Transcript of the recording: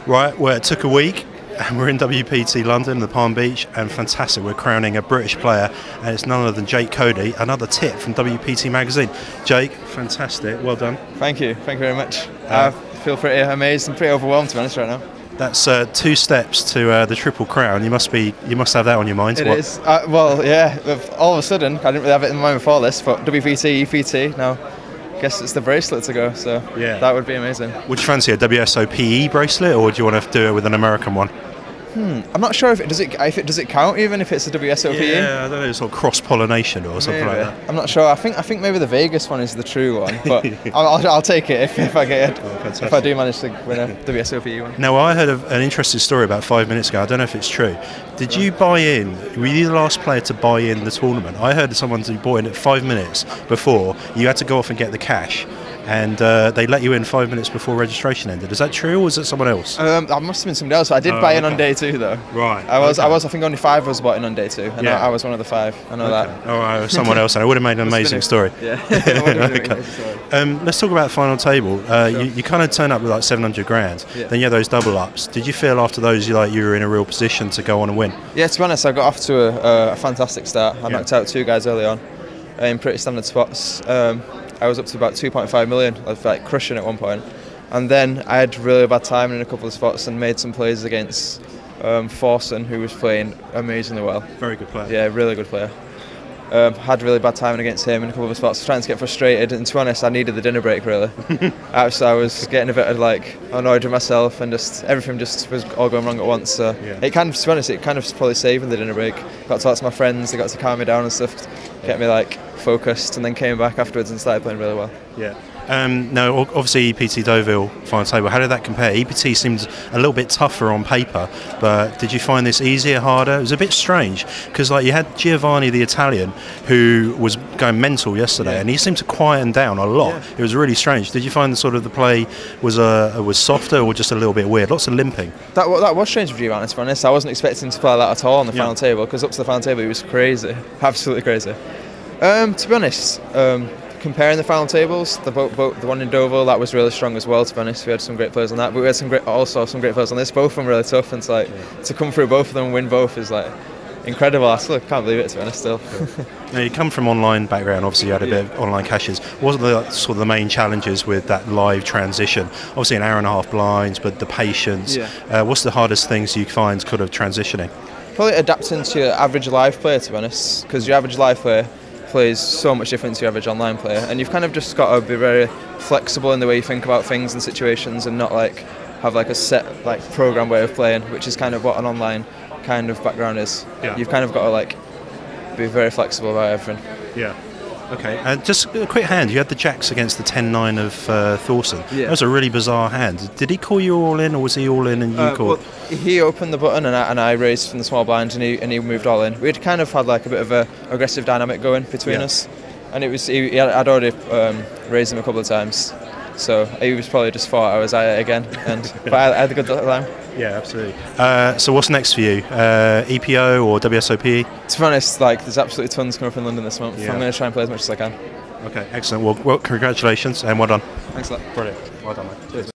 Right, well, it took a week, and we're in WPT London, the Palm Beach, and fantastic. We're crowning a British player, and it's none other than Cody, another tip from WPT magazine. Jake, fantastic, well done. Thank you very much. I feel pretty amazed and pretty overwhelmed, to be honest, right now. That's 2 steps to the triple crown. You must have that on your mind. It is. Well, yeah. All of a sudden, I didn't really have it in mind before this, but WPT, EPT now. I guess it's the bracelet to go, so yeah, that would be amazing. Would you fancy a WSOPE bracelet, or do you want to do it with an American one? I'm not sure if it does it count even if it's a WSOPE. Yeah, I don't know, sort of cross pollination or something like that. I'm not sure. I think maybe the Vegas one is the true one, but I'll take it if I get it. If I do manage to win a WSOPE one. Now, I heard of an interesting story about 5 minutes ago. I don't know if it's true. Did you buy in? Were you the last player to buy in the tournament? I heard of someone who bought in at 5 minutes before. You had to go off and get the cash, and they let you in 5 minutes before registration ended. Is that true, or was it someone else? I must have been somebody else. I did buy in on day 2 though. Right. I think only 5 was bought in on day 2, and I was one of the 5. I know that. All right, someone else, and it would have made an amazing story. Yeah. Let's talk about the final table. Sure. You kind of turn up with like 700 grand. Yeah. Then you had those double ups. Did you feel after those you were in a real position to go on and win? Yeah, to be honest, I got off to a fantastic start. I knocked out 2 guys early on in pretty standard spots. I was up to about 2.5 million. I was like crushing at one point, and then I had really bad timing in a couple of spots and made some plays against Forsen, who was playing amazingly well. Very good player. Yeah, really good player. Had really bad timing against him in a couple of spots, trying to get frustrated, and to be honest, I needed the dinner break really. So I was getting a bit of annoyed with myself, and everything was all going wrong at once. So it kind of, to be honest, it kind of probably saved the dinner break. Got to talk to my friends, they got to calm me down and stuff, get me focused, and then came back afterwards and started playing really well. Yeah. No, obviously EPT Deauville final table. How did that compare? EPT seemed a little bit tougher on paper, but did you find this easier, harder? It was a bit strange because you had Giovanni the Italian who was going mental yesterday, and he seemed to quieten down a lot. Yeah. It was really strange. Did you find the play was softer or just a little bit weird? Lots of limping. That was strange for Giovanni, to be honest. I wasn't expecting to play that at all on the final table, because up to the final table he was crazy, absolutely crazy. To be honest, comparing the final tables, the one in Deauville, that was really strong as well, to be honest. We had some great players on that, but we had some great players on this. Both of them really tough, and it's to come through both of them and win both is incredible. I still can't believe it, to be honest, still. Now, you come from online background, obviously you had a bit of online cashes. What were the main challenges with that live transition? Obviously an hour and a half blinds, but the patience. What's the hardest things you find transitioning? Probably adapting to your average live player, to be honest, because your average live player plays so much different to your average online player, and you've kind of just got to be very flexible in the way you think about things and situations, and not have a set program way of playing, which is kind of what an online kind of background is. Yeah. You've kind of got to be very flexible about everything. Yeah. Okay, and just a quick hand. You had the jacks against the 10-9 of Thorson. Yeah. That was a really bizarre hand. Did he call you all in, or was he all in and you called? Well, he opened the button and I raised from the small blind, and he moved all in. We'd kind of had a bit of a aggressive dynamic going between us, and I'd already raised him a couple of times, so he was probably just thought I was at it again, but I had a good time. Yeah, absolutely. So what's next for you? EPO or WSOPE? To be honest, there's absolutely tons coming up in London this month. Yeah. I'm going to try and play as much as I can. Okay, excellent. Well, congratulations and well done. Thanks a lot. Brilliant. Well done, mate. Cheers.